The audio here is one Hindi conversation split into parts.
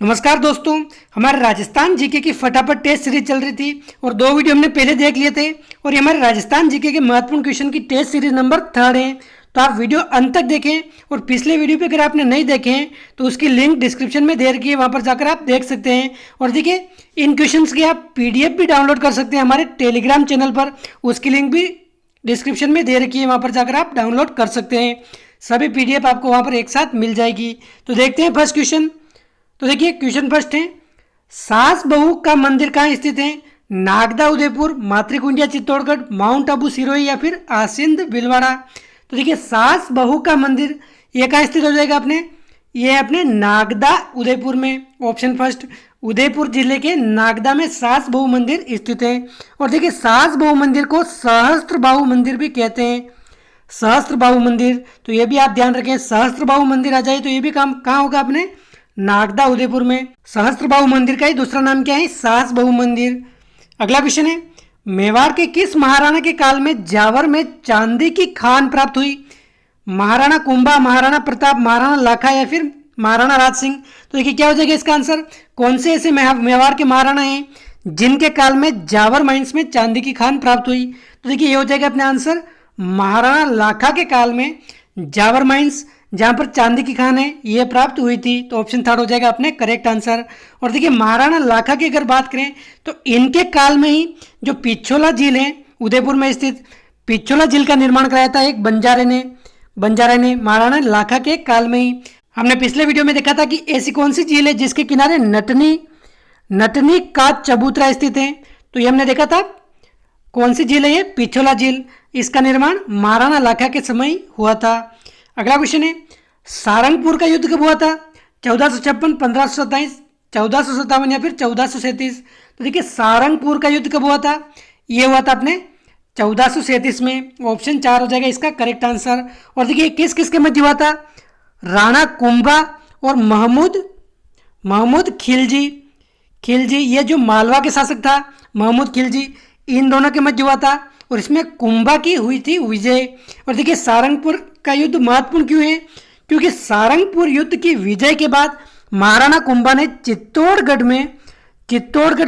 नमस्कार दोस्तों, हमारे राजस्थान जीके की फटाफट टेस्ट सीरीज चल रही थी और दो वीडियो हमने पहले देख लिए थे और ये हमारे राजस्थान जीके के महत्वपूर्ण क्वेश्चन की टेस्ट सीरीज नंबर 3 है। तो आप वीडियो अंत तक देखें और पिछले वीडियो पे अगर आपने नहीं देखे हैं तो उसकी लिंक डिस्क्रिप्शन में दे रखी है, वहाँ पर जाकर आप देख सकते हैं। और देखिए, इन क्वेश्चंस की आप PDF भी डाउनलोड कर सकते हैं हमारे टेलीग्राम चैनल पर, उसकी लिंक भी डिस्क्रिप्शन में दे रखी है, वहाँ पर जाकर आप डाउनलोड कर सकते हैं। सभी PDF आपको वहाँ पर एक साथ मिल जाएगी। तो देखते हैं फर्स्ट क्वेश्चन। तो देखिए, क्वेश्चन फर्स्ट है, सास बहू का मंदिर कहाँ स्थित है? नागदा उदयपुर, मातृकुंडिया चित्तौड़गढ़, माउंट आबू सिरोही या फिर आसिंद भीलवाड़ा। तो देखिए, सास बहू का मंदिर ये कहाँ स्थित हो जाएगा अपने? ये अपने नागदा उदयपुर में। ऑप्शन फर्स्ट, उदयपुर जिले के नागदा में सास बहू मंदिर स्थित है। और देखिए, सास बहू मंदिर को सहस्त्र बाहु मंदिर भी कहते हैं। सहस्त्र बाहु मंदिर, तो ये भी आप ध्यान रखें, सहस्त्र बाहु मंदिर आ जाए तो ये भी काम कहाँ होगा अपने? नागदा उदयपुर में। सहस्त्र बाहु मंदिर का ही दूसरा नाम क्या है? सास बहू मंदिर। अगला क्वेश्चन है, मेवाड़ के किस महाराणा के काल में जावर में चांदी की खान प्राप्त हुई? महाराणा कुंभा, महाराणा प्रताप, महाराणा लाखा या फिर महाराणा राज सिंह। तो देखिए, क्या हो जाएगा इसका आंसर? कौन से ऐसे मेवाड़ के महाराणा हैं जिनके काल में जावर माइंस में चांदी की खान प्राप्त हुई? तो देखिए, ये हो जाएगा अपने आंसर, महाराणा लाखा के काल में जावर माइंस जहां पर चांदी की खान है ये प्राप्त हुई थी। तो ऑप्शन थर्ड हो जाएगा अपने करेक्ट आंसर। और देखिए, महाराणा लाखा की अगर बात करें तो इनके काल में ही जो पिछोला झील है उदयपुर में स्थित, पिछोला झील का निर्माण कराया था एक बंजारे ने महाराणा लाखा के काल में ही। हमने पिछले वीडियो में देखा था कि ऐसी कौन सी झील है जिसके किनारे नटनी का चबूतरा स्थित है। तो ये हमने देखा था, कौन सी झील है ये? पिछोला झील। इसका निर्माण महाराणा लाखा के समय हुआ था। अगला क्वेश्चन है, सारंगपुर का युद्ध कब हुआ था? 1456, 1527, 1457 या फिर 1437। तो देखिए, सारंगपुर का युद्ध कब हुआ था? ये हुआ था अपने 1437 में। ऑप्शन 4 हो जाएगा इसका करेक्ट आंसर। और देखिए, किस किस के मध्य हुआ था? राणा कुंभा और महमूद खिलजी, ये जो मालवा के शासक था महमूद खिलजी, इन दोनों के मध्य हुआ था और इसमें कुंभा की हुई थी विजय। और देखिए, सारंगपुर का युद्ध महत्वपूर्ण क्यों है? क्योंकि सारंगपुर युद्ध की विजय के बाद महाराणा कुंभा ने चित्तौड़गढ़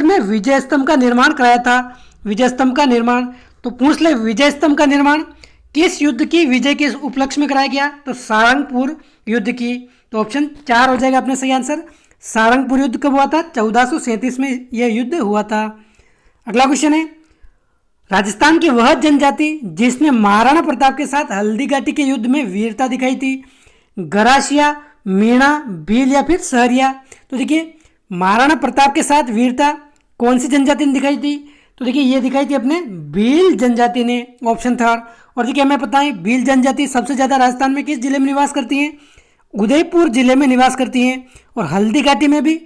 में विजय स्तंभ का निर्माण कराया था। विजय स्तंभ का निर्माण, तो पूछ ले, विजय स्तंभ का निर्माण किस युद्ध की विजय के उपलक्ष्य में कराया गया? तो सारंगपुर युद्ध की। तो ऑप्शन 4 हो जाएगा अपने सही आंसर। सारंगपुर युद्ध कब हुआ था? 1437 में यह युद्ध हुआ था। अगला क्वेश्चन है, राजस्थान की वह जनजाति जिसने महाराणा प्रताप के साथ हल्दी घाटी के युद्ध में वीरता दिखाई थी, गरासिया, मीणा, भील या फिर सहरिया। तो देखिए, महाराणा प्रताप के साथ वीरता कौन सी जनजाति ने दिखाई थी? तो देखिए, ये दिखाई थी अपने भील जनजाति ने। Option third. और देखिए, हमें पता है भील जनजाति सबसे ज़्यादा राजस्थान में किस जिले में निवास करती हैं? उदयपुर जिले में निवास करती हैं। और हल्दी घाटी में भी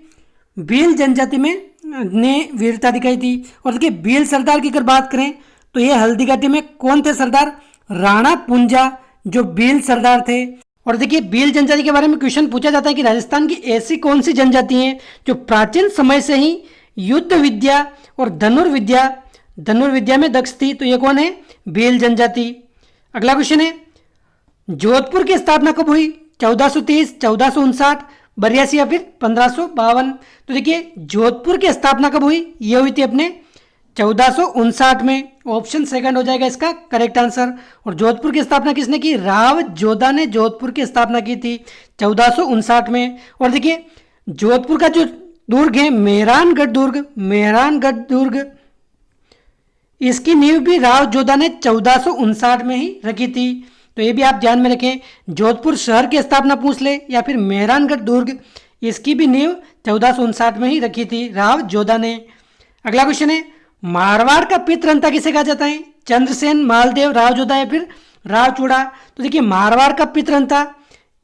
भील जनजाति में ने वीरता दिखाई थी। और देखिए, भील सरदार की अगर बात करें तो ये हल्दी घाटी में कौन थे सरदार? राणा पुंजा, जो भील सरदार थे। और देखिए, भील जनजाति के बारे में क्वेश्चन पूछा जाता है कि राजस्थान की ऐसी कौन सी जनजाति हैं जो प्राचीन समय से ही युद्ध विद्या और धनुर्विद्या में दक्ष थी? तो ये कौन है? भील जनजाति। अगला क्वेश्चन है, जोधपुर की स्थापना कब हुई? 1430, 1459, 82 या फिर 1552। तो देखिए, जोधपुर की स्थापना कब हुई? ये हुई थी अपने 1459 में। ऑप्शन सेकंड हो जाएगा इसका करेक्ट आंसर। और जोधपुर की स्थापना किसने की? राव जोधा ने जोधपुर की स्थापना की थी 1459 में। और देखिए, जोधपुर का जो दुर्ग है मेहरानगढ़ दुर्ग, इसकी नींव भी राव जोधा ने 1459 में ही रखी थी। तो ये भी आप ध्यान में रखें, जोधपुर शहर की स्थापना पूछ ले या फिर मेहरानगढ़ दुर्ग, इसकी भी नींव 1459 में ही रखी थी राव जोधा ने। अगला क्वेश्चन है, मारवाड़ का पितरंता किसे कहा जाता है? चंद्रसेन, मालदेव, राव जोधा या फिर राव चूड़ा। तो देखिए, मारवाड़ का पितरंता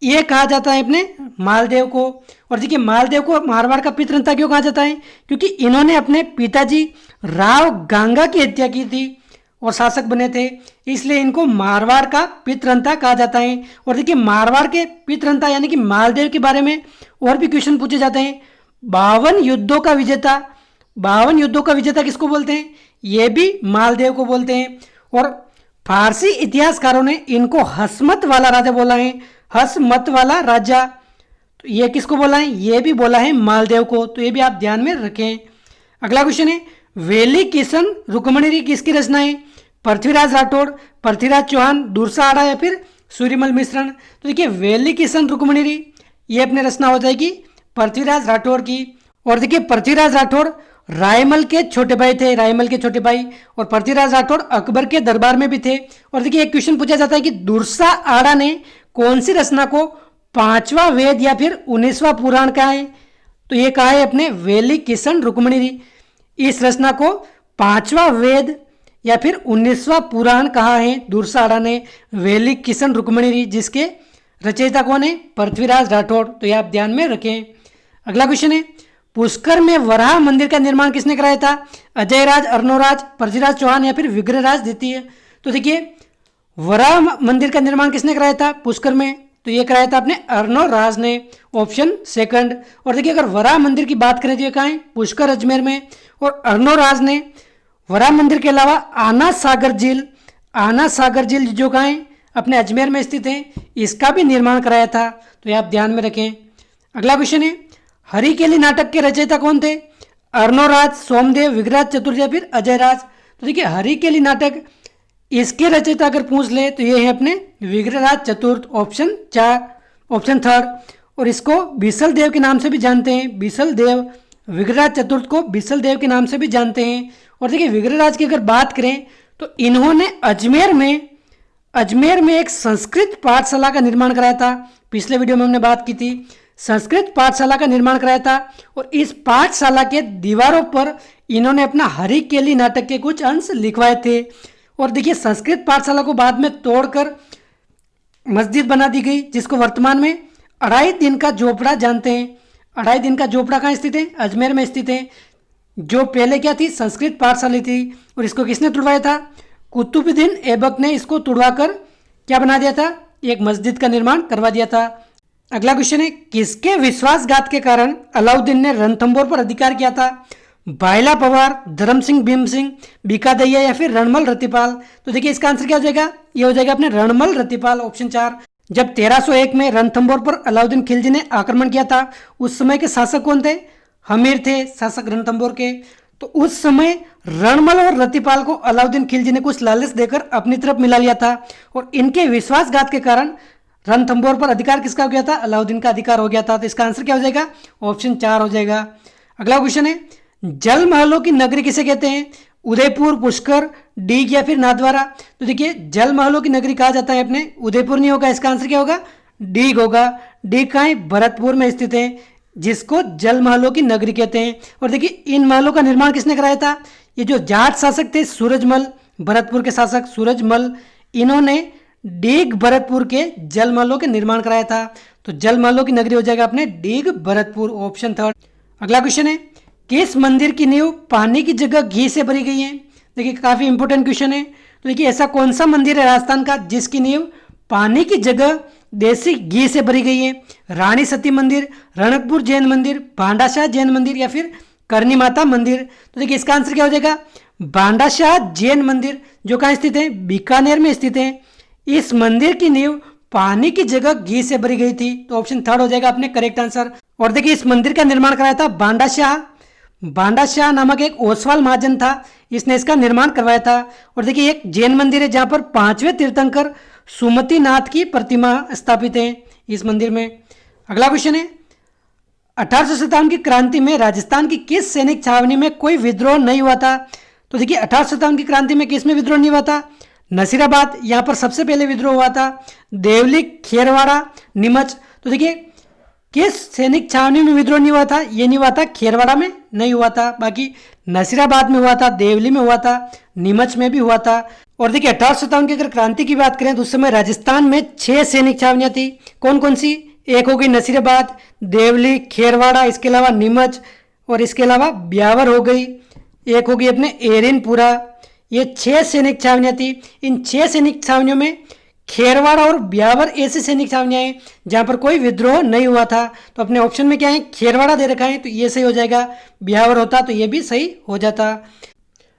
ये कहा जाता है अपने मालदेव को। और देखिए, मालदेव को मारवाड़ का पितरंता क्यों कहा जाता है? क्योंकि इन्होंने अपने पिताजी राव गांगा की हत्या की थी और शासक बने थे, इसलिए इनको मारवाड़ का पितरंता कहा जाता है। और देखिए, मारवाड़ के पितरंता यानी कि मालदेव के बारे में और भी क्वेश्चन पूछे जाते हैं। 52 युद्धों का विजेता किसको बोलते हैं? ये भी मालदेव को बोलते हैं। और फारसी इतिहासकारों ने इनको हसमत वाला राजा बोला है, हसमत वाला राजा। तो ये किसको बोला है, ये भी बोला है मालदेव को, तो ये भी आप ध्यान में रखें। अगला क्वेश्चन है वेली किशन रुक्मणी किसकी रचना है, पृथ्वीराज राठौड़, पृथ्वीराज चौहान, दुर्सा आड़ा या फिर सूर्यमल मिश्रण। तो देखिए वेली किशन रुक्मणी ये अपने रचना हो जाएगी पृथ्वीराज राठौड़ की। और देखिए पृथ्वीराज राठौड़ रायमल के छोटे भाई थे, रायमल के छोटे भाई, और पृथ्वीराज राठौड़ अकबर के दरबार में भी थे। और देखिए एक क्वेश्चन पूछा जाता है कि दुर्सा आड़ा ने कौन सी रचना को 5वां वेद या फिर 19वां पुराण कहा है, तो ये कहा है अपने वेली किशन रुक्मणी। इस रचना को 5वां वेद या फिर 19वां पुराण कहा है दुर्सा आड़ा ने वेली किशन रुक्मणी, जिसके रचयिता कौन है, पृथ्वीराज राठौड़। तो ये आप ध्यान में रखें। अगला क्वेश्चन है पुष्कर में वराह मंदिर का निर्माण किसने कराया था, अजयराज, अर्णोराज, पृथ्वीराज चौहान या फिर विग्रहराज द्वितीय। तो देखिए वराह मंदिर का निर्माण किसने कराया था पुष्कर में, तो ये कराया था अपने अर्णोराज ने, ऑप्शन सेकंड। और देखिए अगर वराह मंदिर की बात करें तो ये कहाँ है, पुष्कर अजमेर में। और अर्णोराज ने वराह मंदिर के अलावा आना सागर झील जो कहाँ है, अपने अजमेर में स्थित है, इसका भी निर्माण कराया था। तो ये आप ध्यान में रखें। अगला क्वेश्चन है हरिकेली नाटक के रचयिता कौन थे, अर्णोराज, सोमदेव, विग्रहराज चतुर्थ या फिर अजयराज। तो देखिए हरिकेली नाटक इसके रचयिता अगर पूछ ले तो ये है अपने विग्रहराज चतुर्थ, ऑप्शन 4, ऑप्शन थर्ड। और इसको बीसल देव के नाम से भी जानते हैं, बीसल देव, विग्रहराज चतुर्थ को बीसल देव के नाम से भी जानते हैं। और देखिए विग्रहराज की अगर बात करें तो इन्होंने अजमेर में एक संस्कृत पाठशाला का निर्माण कराया था। पिछले वीडियो में हमने बात की थी, संस्कृत पाठशाला का निर्माण कराया था। और इस पाठशाला के दीवारों पर इन्होंने अपना हरिकेली नाटक के कुछ अंश लिखवाए थे। और देखिए संस्कृत पाठशाला को बाद में तोड़कर मस्जिद बना दी गई, जिसको वर्तमान में अढ़ाई दिन का झोपड़ा जानते हैं। अढ़ाई दिन का झोपड़ा कहाँ स्थित है, अजमेर में स्थित है। जो पहले क्या थी, संस्कृत पाठशाला थी। और इसको किसने तुड़वाया था, कुतुबुद्दीन ऐबक ने इसको तुड़वाकर क्या बना दिया था, एक मस्जिद का निर्माण करवा दिया था। अगला क्वेश्चन है किसके विश्वासघात के कारण अलाउद्दीन ने रणथंभौर पर अधिकार किया था, बायला पवार, धर्म सिंह, भीम सिंह, बीकादैया या फिर रणमल रतिपाल। तो देखिए इसका आंसर क्या हो जाएगा, ये हो जाएगा अपने रणमल रतिपाल, ऑप्शन 4। जब 1301 में रणथंभौर पर अलाउद्दीन खिलजी ने आक्रमण किया था, उस समय के शासक कौन थे, हमीर थे शासक रणथंभौर के। तो उस समय रणमल और रतिपाल को अलाउद्दीन खिलजी ने कुछ लालच देकर अपनी तरफ मिला लिया था। और इनके विश्वासघात के कारण रणथंभौर पर अधिकार किसका हो गया था, अलाउद्दीन का अधिकार हो गया था। तो इसका आंसर क्या हो जाएगा, ऑप्शन 4 हो जाएगा। अगला क्वेश्चन है जल महलों की नगरी किसे कहते हैं, उदयपुर, पुष्कर, डीग या फिर नाथद्वारा। तो देखिए जल महलों की नगरी कहा जाता है अपने, उदयपुर नहीं होगा, इसका आंसर क्या होगा, डीग होगा। डीग कहाँ है, भरतपुर में स्थित है, जिसको जल महलों की नगरी कहते हैं। और देखिए इन महलों का निर्माण किसने कराया था, ये जो जाट शासक थे सूरजमल, भरतपुर के शासक सूरजमल, इन्होंने डीग भरतपुर के जल महलों के निर्माण कराया था। तो जल महलों की नगरी हो जाएगा अपने डीग भरतपुर, ऑप्शन 3। अगला क्वेश्चन है किस मंदिर की नींव पानी की जगह घी से भरी गई है। देखिए काफी इंपोर्टेंट क्वेश्चन है। तो देखिए ऐसा कौन सा मंदिर है राजस्थान का जिसकी नींव पानी की जगह देसी घी से भरी गई है, रानी सती मंदिर, रणकपुर जैन मंदिर, भांडाशाह जैन मंदिर या फिर करनी माता मंदिर। तो देखिए इसका आंसर क्या हो जाएगा, भांडाशाह जैन मंदिर, जो कहाँ स्थित है, बीकानेर में स्थित है। इस मंदिर की नींव पानी की जगह घी से भरी गई थी। तो ऑप्शन 3 हो जाएगा अपने करेक्ट आंसर। और देखिए इस मंदिर का निर्माण कराया था भांडाशाह नामक एक ओसवाल महाजन था, इसने इसका निर्माण करवाया था। और देखिए एक जैन मंदिर है जहां पर 5वें तीर्थंकर सुमति नाथ की प्रतिमा स्थापित है इस मंदिर में। अगला क्वेश्चन है 1857 की क्रांति में राजस्थान की किस सैनिक छावनी में कोई विद्रोह नहीं हुआ था। तो देखिए 1857 की क्रांति में किस में विद्रोह नहीं हुआ था, नसीराबाद, यहाँ पर सबसे पहले विद्रोह हुआ था, देवली, खेरवाड़ा, नीमच। तो देखिए किस सैनिक छावनी में विद्रोह नहीं हुआ था, ये नहीं हुआ था, खेरवाड़ा में नहीं हुआ था, बाकी नसीराबाद में हुआ था, देवली में हुआ था, नीमच में भी हुआ था। और देखिए 1857 की अगर क्रांति की बात करें तो उस समय राजस्थान में 6 सैनिक छावनियां थी। कौन कौन सी, एक होगी नसीराबाद, देवली, खेरवाड़ा, इसके अलावा नीमच और इसके अलावा ब्यावर हो गई, एक होगी अपने एरिनपुरा। ये 6 सैनिक छावनियां थी। इन 6 सैनिक छावनियों में खेरवाड़ा और ब्यावर ऐसी सैनिक छावनियां हैं जहां पर कोई विद्रोह नहीं हुआ था। तो अपने ऑप्शन में क्या है, खेरवाड़ा दे रखा है, तो ये सही हो जाएगा। ब्यावर होता तो ये भी सही हो जाता।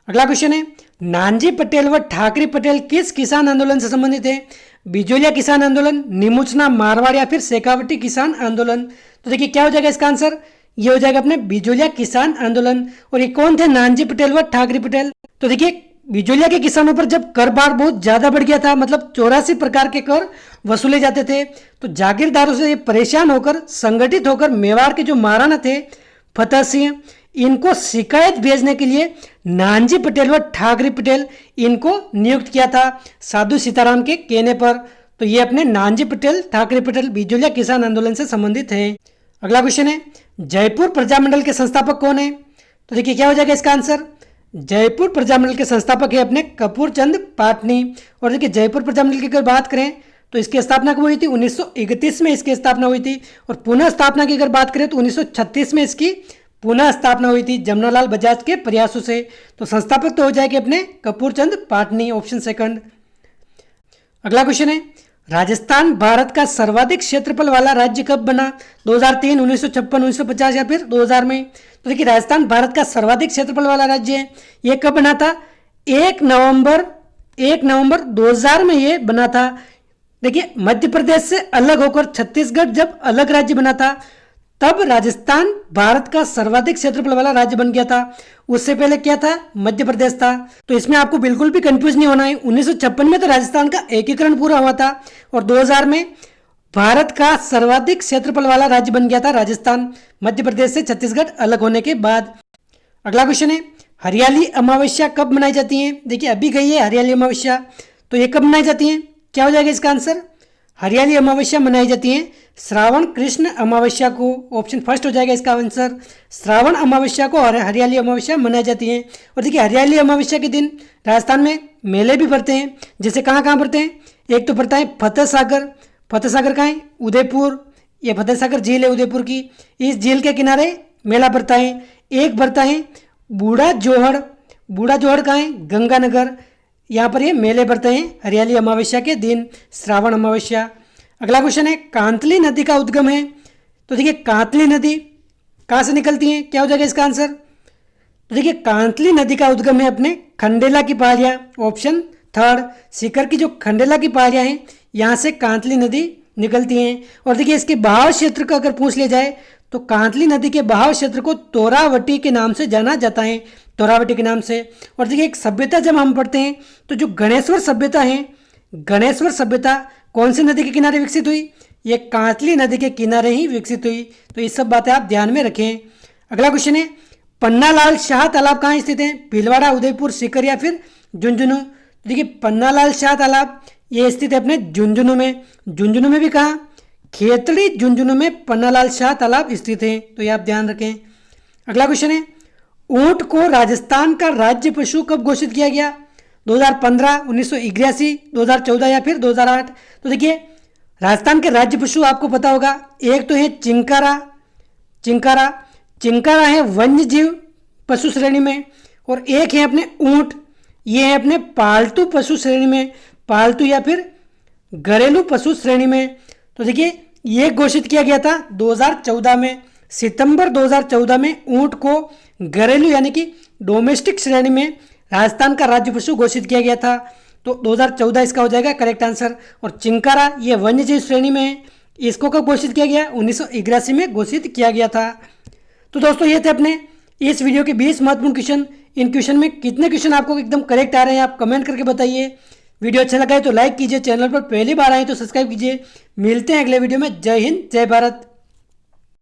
अगला क्वेश्चन है नानजी पटेल व ठाकरे पटेल किस किसान आंदोलन से संबंधित है, बिजोलिया किसान आंदोलन, निमुचना मारवाड़ या फिर शेखावटी किसान आंदोलन। तो देखिए क्या हो जाएगा इसका आंसर, ये हो जाएगा अपने बिजोलिया किसान आंदोलन। और ये कौन थे, नानजी पटेल व ठाकरे पटेल। तो देखिए बिजोलिया के किसानों पर जब कर भार बहुत ज्यादा बढ़ गया था, मतलब 84 प्रकार के कर वसूले जाते थे, तो जागीरदारों से परेशान होकर संगठित होकर मेवाड़ के जो महाराणा थे फतेह सिंह, इनको शिकायत भेजने के लिए नानजी पटेल व ठाकरे पटेल इनको नियुक्त किया था साधु सीताराम के कहने पर। तो ये अपने नानजी पटेल ठाकरे पटेल बिजोलिया किसान आंदोलन से संबंधित है। अगला क्वेश्चन है, जयपुर प्रजामंडल के संस्थापक कौन है। तो देखिए क्या हो जाएगा इसका आंसर, जयपुर प्रजामंडल के संस्थापक है अपने कपूर चंद पाटनी। और देखिए जयपुर प्रजामंडल की अगर बात करें तो इसकी स्थापना कब हुई थी, 1931 में इसकी स्थापना हुई थी। और पुनः स्थापना की अगर बात करें तो 1936 में इसकी पुनः स्थापना हुई थी जमनालाल बजाज के प्रयासों से। तो संस्थापक तो हो जाएंगे अपने कपूर चंद पाटनी, ऑप्शन सेकंड। अगला क्वेश्चन है, राजस्थान भारत का सर्वाधिक क्षेत्रफल वाला राज्य कब बना, 2003, 1956, 1950 या फिर 2000 में। तो देखिए राजस्थान भारत का सर्वाधिक क्षेत्रफल वाला राज्य है, ये कब बना था, 1 नवंबर 2000 में ये बना था। देखिए मध्य प्रदेश से अलग होकर छत्तीसगढ़ जब अलग राज्य बना था, तब राजस्थान भारत का सर्वाधिक क्षेत्रफल वाला राज्य बन गया था। उससे पहले क्या था, मध्य प्रदेश था। तो इसमें आपको बिल्कुल भी कंफ्यूज नहीं होना है। 1956 में तो राजस्थान का एकीकरण पूरा हुआ था और 2000 में भारत का सर्वाधिक क्षेत्रफल वाला राज्य बन गया था राजस्थान, मध्य प्रदेश से छत्तीसगढ़ अलग होने के बाद। अगला क्वेश्चन है, हरियाली अमावस्या कब मनाई जाती है। देखिए अभी गई है हरियाली अमावस्या, तो ये कब मनाई जाती है, क्या हो जाएगा इसका आंसर, हरियाली अमावस्या मनाई जाती है श्रावण कृष्ण अमावस्या को, ऑप्शन फर्स्ट हो जाएगा इसका आंसर। श्रावण अमावस्या को और हरियाली अमावस्या मनाई जाती है। और देखिए हरियाली अमावस्या के दिन राजस्थान में मेले भी पड़ते हैं, जैसे कहाँ कहाँ पड़ते हैं, एक तो पड़ता है फतेह सागर कहाँ है, उदयपुर, ये फतेह सागर झील है उदयपुर की, इस झील के किनारे मेला पड़ता है। एक पड़ता है बूढ़ा जोहड़ कहाँ है, गंगानगर, यहाँ पर ये मेले पड़ते हैं हरियाली अमावस्या के दिन, श्रावण अमावस्या। अगला क्वेश्चन है, कांतली नदी का उद्गम है। तो देखिए कांतली नदी कहाँ से निकलती है, क्या हो जाएगा इसका आंसर, तो देखिए कांतली नदी का उद्गम है अपने खंडेला की पहाड़ियाँ, ऑप्शन थर्ड। सीकर की जो खंडेला की पहाड़ियाँ हैं यहाँ से कांतली नदी निकलती हैं। और देखिए इसके बहाव क्षेत्र का अगर पूछ लिया जाए तो कांतली नदी के बहाव क्षेत्र को तोरावटी के नाम से जाना जाता है, तोरावटी के नाम से। और देखिए एक सभ्यता जब हम पढ़ते हैं तो जो गणेश्वर सभ्यता है, गणेश्वर सभ्यता कौन सी नदी के किनारे विकसित हुई, ये कांतली नदी के किनारे ही विकसित हुई। तो ये सब बातें आप ध्यान में रखें। अगला क्वेश्चन है, पन्नालाल शाह तालाब कहाँ स्थित है, भीलवाड़ा, उदयपुर, सीकर या फिर झुंझुनू। देखिए पन्नालाल शाह तालाब ये स्थित है अपने झुंझुनू में भी कहाँ, खेतड़ी झुंझुनू में पन्नालाल शाह तालाब स्थित है। तो ये आप ध्यान रखें। अगला क्वेश्चन है, ऊंट को राजस्थान का राज्य पशु कब घोषित किया गया, 2015, 1981, 2014 या फिर 2008। तो देखिए राजस्थान के राज्य पशु आपको पता होगा, एक तो है चिंकारा है वन्य जीव पशु श्रेणी में, और एक है अपने ऊंट, ये है अपने पालतू पशु श्रेणी में, पालतू या फिर घरेलू पशु श्रेणी में। तो देखिए ये घोषित किया गया था 2014 में, सितंबर 2014 में ऊंट को घरेलू यानी कि डोमेस्टिक श्रेणी में राजस्थान का राज्य पशु घोषित किया गया था। तो 2014 इसका हो जाएगा करेक्ट आंसर। और चिंकारा ये वन्यजीव श्रेणी में है, इसको कब घोषित किया गया, 1981 में घोषित किया गया था। तो दोस्तों ये थे अपने इस वीडियो के 20 महत्वपूर्ण क्वेश्चन। इन क्वेश्चन में कितने क्वेश्चन आपको एकदम करेक्ट आ रहे हैं आप कमेंट करके बताइए। वीडियो अच्छा लगा है तो लाइक कीजिए, चैनल पर पहली बार आए तो सब्सक्राइब कीजिए। मिलते हैं अगले वीडियो में। जय हिंद, जय भारत।